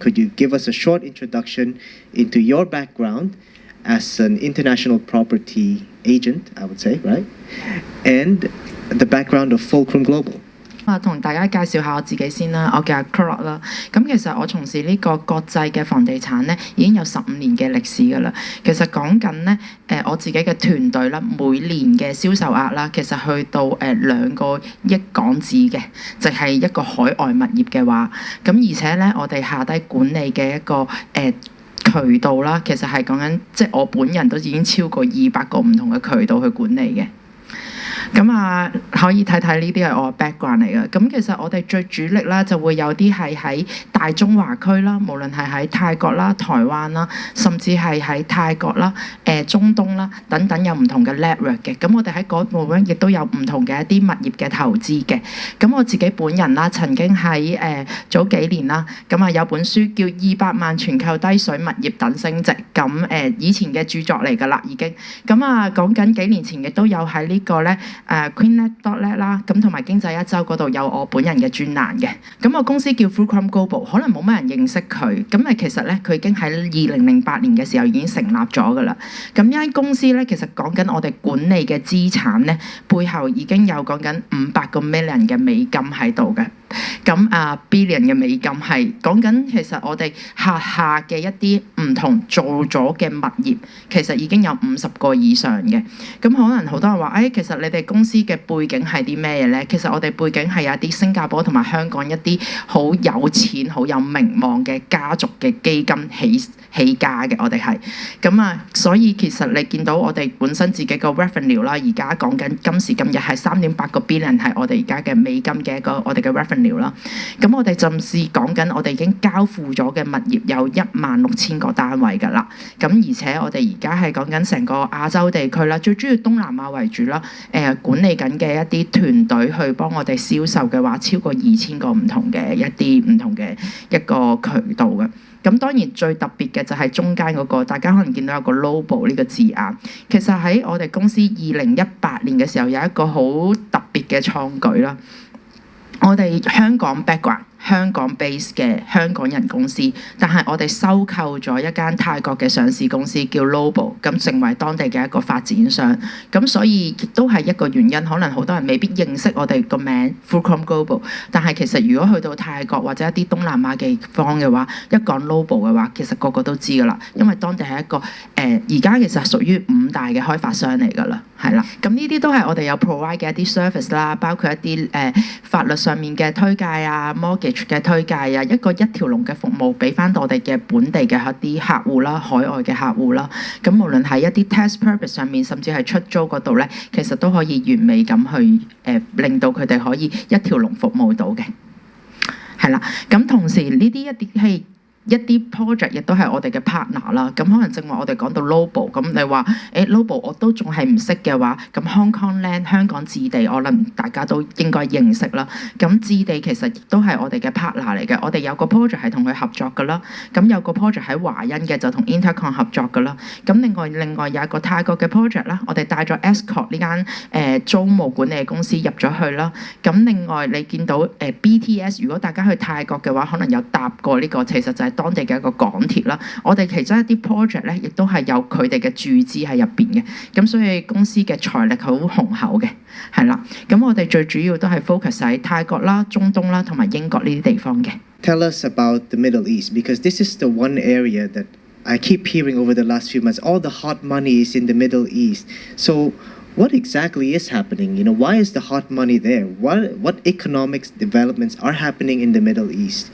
Could you give us a short introduction into your background as an international property agent, I would say, right? And the background of Fulcrum Global. 同大家介紹下我自己先啦，我叫阿 Clark 啦。咁其實我從事呢個國際嘅房地產咧，已經有15年嘅歷史㗎啦。其實講緊咧，我自己嘅團隊啦，每年嘅銷售額啦，其實去到2個億港紙嘅，就係一個海外物業嘅話。咁而且咧，我哋下低管理嘅一個渠道啦，其實係講緊，即係我本人都已經超過200個唔同嘅渠道去管理嘅。咁啊，可以睇睇呢啲係我嘅 background 嚟嘅。咁其實我哋最主力啦，就會有啲係喺大中華區啦，無論係喺泰國啦、台灣啦，甚至係喺泰國啦、中東啦等等有唔同嘅 network 嘅。咁我哋喺嗰部分亦都有唔同嘅一啲物業嘅投資嘅。咁我自己本人啦，曾經喺早幾年啦，咁啊有本書叫200萬全球低水物業等升值。咁以前嘅著作嚟㗎啦，已經。咁啊講緊幾年前亦都有喺呢個咧。Queennet.net 啦，咁同埋經濟一周嗰度有我本人嘅專欄嘅。咁我公司叫 Fulcrum Global， 可能冇乜人認識佢。咁其實咧，佢已經喺2008年嘅時候已經成立咗㗎啦。咁呢間公司咧，其實講緊我哋管理嘅資產咧，背後已經有講緊500個 million 嘅美金喺度嘅。咁billion 嘅美金係講緊，其實我哋轄下嘅一啲唔同做咗嘅物業，其實已經有50個以上嘅。咁可能好多人話，其實你哋公司嘅背景係啲咩嘢咧？其實我哋背景係有一啲新加坡同埋香港一啲好有錢、好有名望嘅家族嘅基金起家嘅，我哋係咁所以其實你見到我哋本身自己個 revenue 啦，而家講緊今時今日係3.8個 billion 係我哋而家嘅美金嘅一個我哋嘅 revenue 啦。咁我哋甚至講緊我哋已經交付咗嘅物業有16000個單位㗎啦。咁而且我哋而家係講緊成個亞洲地區啦，最主要東南亞為主啦。管理緊嘅一啲團隊去幫我哋銷售嘅話，超過2000個唔同嘅一啲唔同嘅一個渠道嘅。咁當然最特別嘅就係中間嗰個，大家可能見到有個 Global 呢個字眼。其實喺我哋公司2018年嘅時候有一個好特別嘅創舉啦。我哋香港 background。香港 base 嘅香港人公司，但係我哋收購咗一間泰國嘅上市公司叫 Global， 咁成為當地嘅一個發展商。咁所以亦都係一個原因，可能好多人未必認識我哋個名 Fulcrum Global， 但係其實如果去到泰國或者一啲東南亞地方嘅話，一講 Global 嘅話，其實個個都知㗎啦，因為當地係一個而家其實屬於5大嘅開發商嚟㗎啦，係啦。咁呢啲都係我哋有 provide 嘅一啲 service 啦，包括一啲法律上面嘅推介啊 mortgage 嘅推介啊，一條龍嘅服務俾翻我哋嘅本地嘅一啲客戶啦，海外嘅客戶啦。咁無論喺一啲 tax purpose 上面，甚至係出租嗰度咧，其實都可以完美咁去令到佢哋可以一條龍服務到嘅，係啦。咁同時呢啲一啲 project 亦都係我哋嘅 partner 啦。咁可能正話我哋講到 Global， 咁你話Global 我都仲係唔識嘅話，咁 Hong Kong Land 香港置地，可能大家都應該認識啦。咁置地其實亦都係我哋嘅 partner 嚟嘅。我哋有個 project 係同佢合作㗎啦。咁有個 project 喺華欣嘅就同 Intercon 合作㗎啦。咁另外有一個泰國嘅 project 啦，我哋帶咗 Escort 呢間租務管理公司入咗去啦。咁另外你見到BTS， 如果大家去泰國嘅話，可能有搭過呢個，其實就係當地嘅一個港鐵啦。我哋其中一啲 project 咧，亦都係有佢哋嘅注資喺入邊嘅。咁所以公司嘅財力好雄厚嘅，係啦。咁我哋最主要都係 focus 喺泰國啦、中東啦同埋英國呢啲地方嘅。Tell us about the Middle East, because this is the one area that I keep hearing over the last few months. All the hot money is in the Middle East. So what exactly is happening? Why is the hot money there? What economic developments are happening in the Middle East?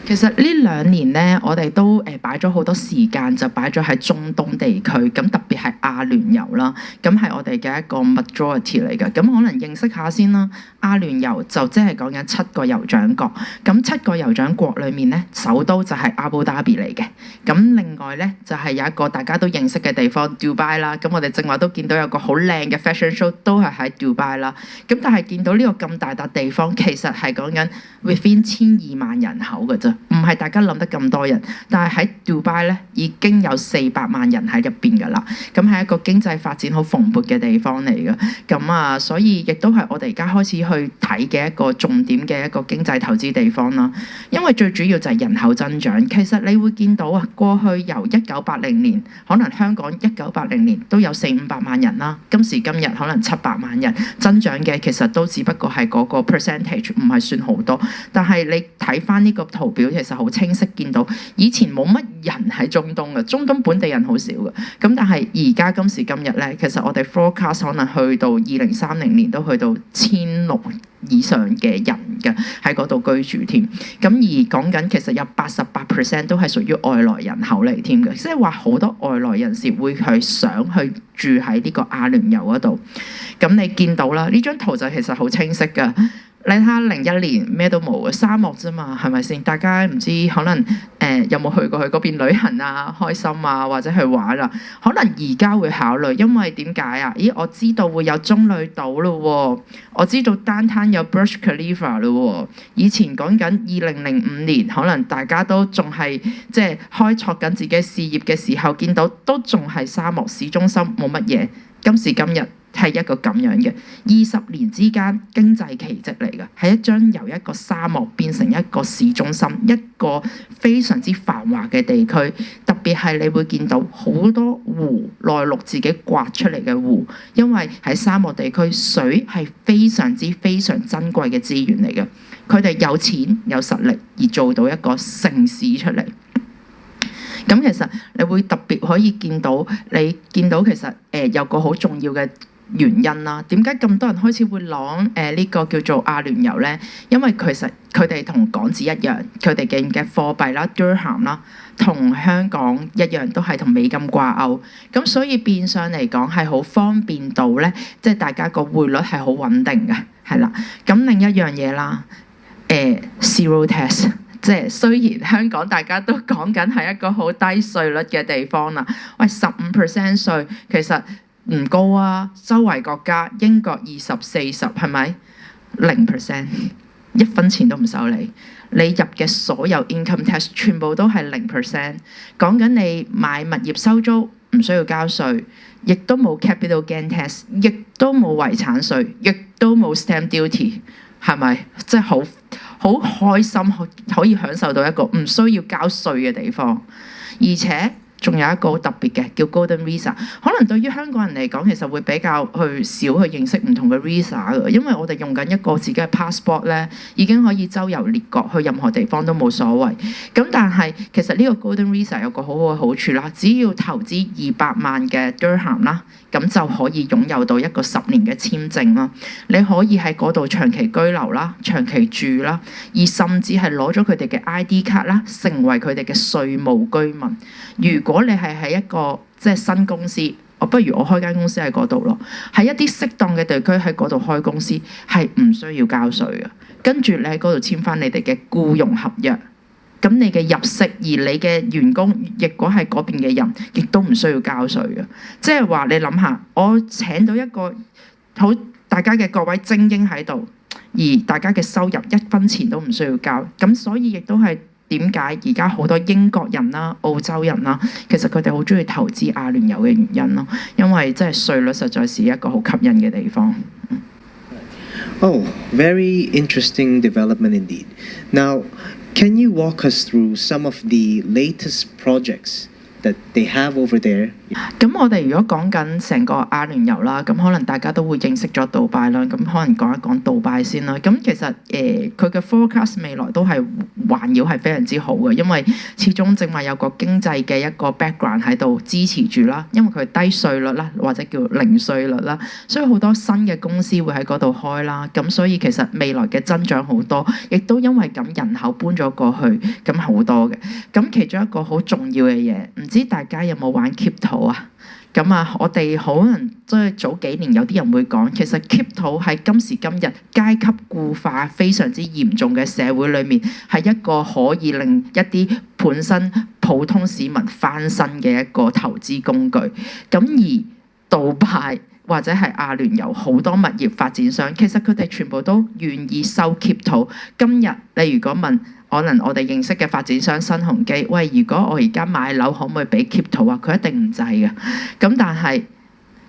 其實呢2年咧，我哋都擺咗好多時間，就擺咗喺中東地區，咁特別係阿聯酋啦，咁係我哋嘅一個 majority 嚟嘅。咁可能認識下先啦。阿聯酋就即係講緊7個酋長國，咁7個酋長國裏面咧，首都就係阿布達比嚟嘅。咁另外咧就係有一個大家都認識嘅地方 Dubai 啦。咁我哋正話都見到有個好靚嘅 fashion show 都係喺 Dubai 啦。咁但係見到呢個咁大笪地方，其實係講緊 within 12,000萬人口嘅啫，唔係大家諗得咁多人，但係喺杜拜咧已經有400萬人喺入邊㗎啦。咁係一個經濟發展好蓬勃嘅地方嚟嘅。咁啊，所以亦都係我哋而家開始去睇嘅一個重點嘅一個經濟投資地方啦。因為最主要就係人口增長。其實你會見到啊，過去由1980年，可能香港1980年都有400-500萬人啦，今時今日可能700萬人增長嘅，其實都只不過係嗰個 percentage 唔係算好多。但係你睇翻呢個圖表，其實好清晰見到以前冇乜人喺中東嘅，中東本地人好少嘅。咁但係而家今時今日咧，其實我哋 forecast 可能去到2030年都去到1600以上嘅人嘅喺嗰度居住添。咁而講緊其實有88% 都係屬於外來人口嚟添嘅，即係話好多外來人士會去想去住喺呢個阿聯酋嗰度。咁你見到啦，呢張圖就其實好清晰㗎。你睇下01年咩都冇嘅，沙漠啫嘛，係咪先？大家唔知可能有冇去過去嗰邊旅行啊、開心啊，或者去玩啊？可能而家會考慮，因為點解啊？咦，我知道會有棕櫚島咯喎，我知道downtown有 Burj Khalifa 咯喎。以前講緊2005年，可能大家都仲係即係開拓緊自己事業嘅時候，見到都仲係沙漠市中心冇乜嘢。今時今日係一個咁樣嘅20年之間經濟奇蹟嚟嘅，係一張由一個沙漠變成一個市中心，一個非常之繁華嘅地區。特別係你會見到好多湖，內陸自己刮出嚟嘅湖，因為喺沙漠地區水係非常珍貴嘅資源嚟嘅。佢哋有錢有實力而做到一個城市出嚟。咁其實你會特別可以見到其實有個好重要嘅原因啦。點解咁多人開始會攞呢個叫做阿聯酋咧？因為其實佢哋同港紙一樣，佢哋嘅貨幣啦 dirham 啦，同香港一樣都係同美金掛鈎。咁所以變相嚟講係好方便到咧，即係大家個匯率係好穩定嘅，係啦。咁另一樣嘢啦，zero tax。即係雖然香港大家都講緊係一個好低稅率嘅地方啦，喂15% 稅其實唔高啊！周圍國家英國20-40係咪0%？ 1分錢都唔收你，你入嘅所有 income tax 全部都係0%。講緊你買物業收租唔需要交稅，亦都冇 capital gain tax， 亦都冇遺產稅，亦都冇 stamp duty， 係咪？即係好開心，可以享受到一個唔需要交稅嘅地方，而且仲有一個好特別嘅叫 Golden Visa。可能對於香港人嚟講，其實會比較少去認識唔同嘅 Visa 嘅，因為我哋用緊一個自己嘅 passport 咧，已經可以周遊列國，去任何地方都冇所謂。咁但係其實呢個 Golden Visa 有個好好嘅好處啦，只要投資200萬嘅 dirham 啦，咁就可以擁有到一個10年嘅簽證啦。你可以喺嗰度長期居留啦、長期住啦，而甚至係攞咗佢哋嘅 ID 卡啦，成為佢哋嘅稅務居民。如果你係喺一個即係新公司，不如我開間公司喺嗰度咯。喺一啲適當嘅地區喺嗰度開公司係唔需要交稅嘅。跟住你喺嗰度簽翻你哋嘅僱傭合約，咁你嘅入息而你嘅員工，如果係嗰邊嘅人，亦都唔需要交稅嘅。即係話你諗下，我請到一個好大家嘅各位精英喺度，而大家嘅收入1分錢都唔需要交，咁所以亦都係點解而家好多英國人啦、澳洲人啦，其實佢哋好中意投資阿聯酋嘅原因咯，因為即係稅率實在是一個好吸引嘅地方。Oh, very interesting development indeed. Now, can you walk us through some of the latest projects that they have over there? 咁我哋如果講緊成個阿聯酋啦，咁可能大家都會認識咗杜拜啦，咁可能講一講杜拜先啦。咁其實佢嘅 forecast 未來都係環繞係非常之好嘅，因為始終正話有個經濟嘅一個 background 喺度支持住啦，因為佢低稅率啦，或者叫零稅率啦，所以好多新嘅公司會喺嗰度開啦。咁所以其實未來嘅增長好多，亦都因為咁人口搬咗過去，咁好多嘅。咁其中一個好重要嘅嘢，唔知大家有冇玩 Crypto 啊？咁啊，我哋可能即係早幾年有啲人會講，其實 Crypto 喺今時今日階級固化非常之嚴重嘅社會裏面，係一個可以令一啲本身普通市民翻身嘅一個投資工具。咁而杜拜或者係阿聯酋好多物業發展商，其實佢哋全部都願意收 keep 土。今日你如果問可能我哋認識嘅發展商新鴻基，喂，如果我而家買樓可唔可以俾 keep 土啊？佢一定唔制嘅。咁但係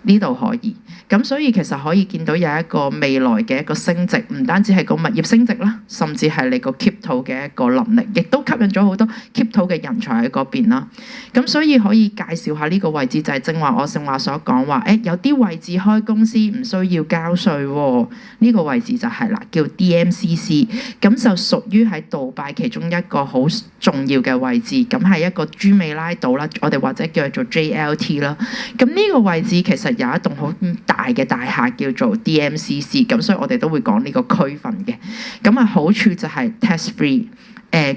呢度可以，咁所以其實可以見到有一個未來嘅一個升值，唔單止係個物業升值啦，甚至係你個 keep 土嘅一個能力，亦都吸引咗好多 keep 土嘅人才喺嗰邊啦。咁所以可以介紹下呢個位置，就係正話我正話所講話，有啲位置開公司唔需要交稅喎，呢個位置就係啦，叫 DMCC， 咁就屬於喺杜拜其中一個好重要嘅位置，咁係一個朱美拉島啦，我哋或者叫做 JLT 啦。咁呢個位置其實有一棟好大嘅大廈叫做 DMCC， 咁所以我哋都會講呢個區份嘅。咁啊好處就係 tax free，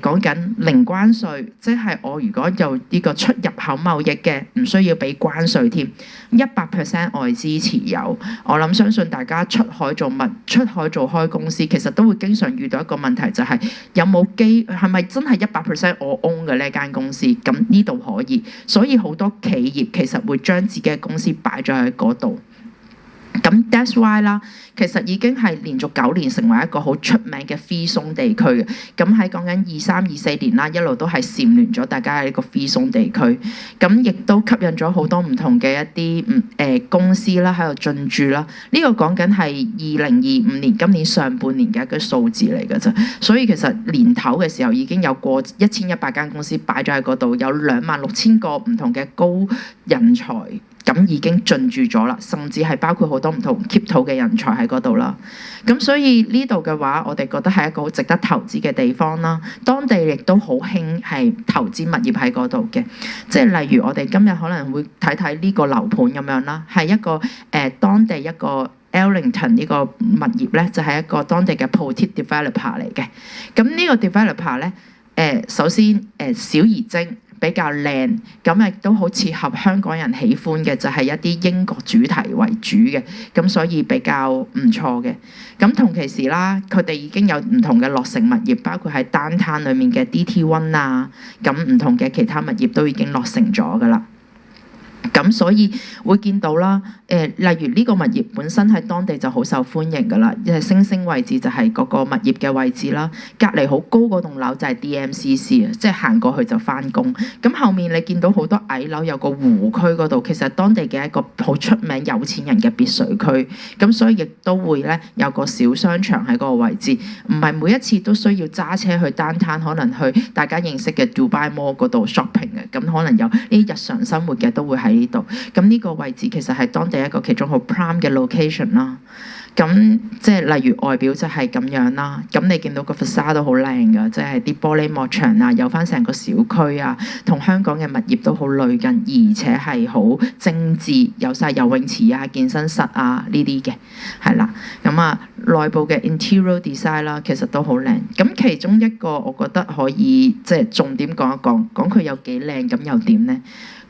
講緊零關稅，即係我如果有呢個出入口貿易嘅，唔需要俾關稅添，100% 外資持有。我諗相信大家出海做開公司，其實都會經常遇到一個問題，就係有冇係咪真係100% 我 own 嘅呢間公司？咁呢度可以，所以好多企業其實會將自己嘅公司擺咗喺嗰度。咁 that's why 啦，其實已經係連續9年成為一個好出名嘅 free zone 地區嘅。咁喺講緊23、24年啦，一路都係蟬聯咗大家喺呢個 free zone 地區。咁亦都吸引咗好多唔同嘅一啲公司啦喺度進駐啦。呢個講緊係2025年今年上半年嘅一個數字嚟㗎啫。所以其實年頭嘅時候已經有過1100間公司擺咗喺嗰度，有26000個唔同嘅高人才。咁已經進駐咗啦，甚至係包括好多唔同 keep 土嘅人才喺嗰度啦。咁所以呢度嘅話，我哋覺得係一個好值得投資嘅地方啦。當地亦都好興係投資物業喺嗰度嘅，即係例如我哋今日可能會睇睇呢個樓盤咁樣啦，係一個當地一個 Ellington 呢個物業咧，就係一個當地嘅 boutique developer 嚟嘅。咁呢個 developer 咧，首先小而精。比較靚，咁亦都好切合香港人喜歡嘅，就係一啲英國主題為主嘅，咁所以比較唔錯嘅。咁同期時啦，佢哋已經有唔同嘅落成物業，包括喺 downtown 裏面嘅 DT1 啊，咁唔同嘅其他物業都已經落成咗噶啦。咁所以會見到啦，例如呢個物業本身喺當地就好受歡迎噶啦，星星位置就係嗰個物業嘅位置啦，隔離好高嗰棟樓就係 DMCC 啊，即係行過去就返工。咁後面你見到好多矮樓，有個湖區嗰度，其實當地嘅一個好出名有錢人嘅別墅區，咁所以亦都會咧有個小商場喺嗰個位置，唔係每一次都需要揸車去 downtown，可能去大家認識嘅 Dubai Mall 嗰度 shopping 嘅，咁可能有呢啲日常生活嘅都會喺呢度。咁呢個位置其實係當地一個其中好 prime 嘅 location 啦。咁即係例如外表就係咁樣啦。咁你見到個 facade 都好靚㗎，即係啲玻璃幕牆啊，有翻成個小區啊，同香港嘅物業都好類近，而且係好精緻，有晒游泳池啊、健身室啊呢啲嘅，係啦。咁啊，內部嘅 interior design 啦，其實都好靚。咁其中一個我覺得可以即係重點講一講，講佢有幾靚，咁又點呢？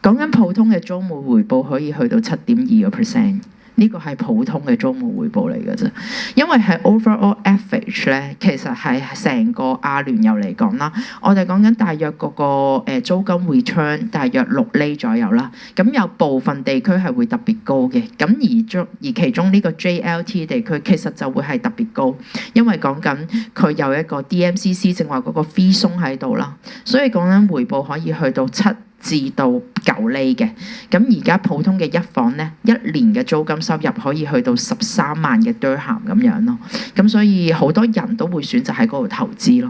講緊普通嘅租務回報可以去到7.2%，呢個係普通嘅租務回報嚟嘅啫。因為係 overall average 咧，其實係成個阿聯酋嚟講啦，我哋講緊大約嗰個租金 return 大約6厘左右啦。咁有部分地區係會特別高嘅，咁而其中呢個 JLT 地區其實就會係特別高，因為講緊佢有一個 DMCC 正話嗰個 free zone 喺度啦，所以講緊回報可以去到7至到9厘嘅。咁而家普通嘅一房咧，1年嘅租金收入可以去到13萬嘅dirham咁樣咯。咁所以好多人都會選擇喺嗰度投資咯。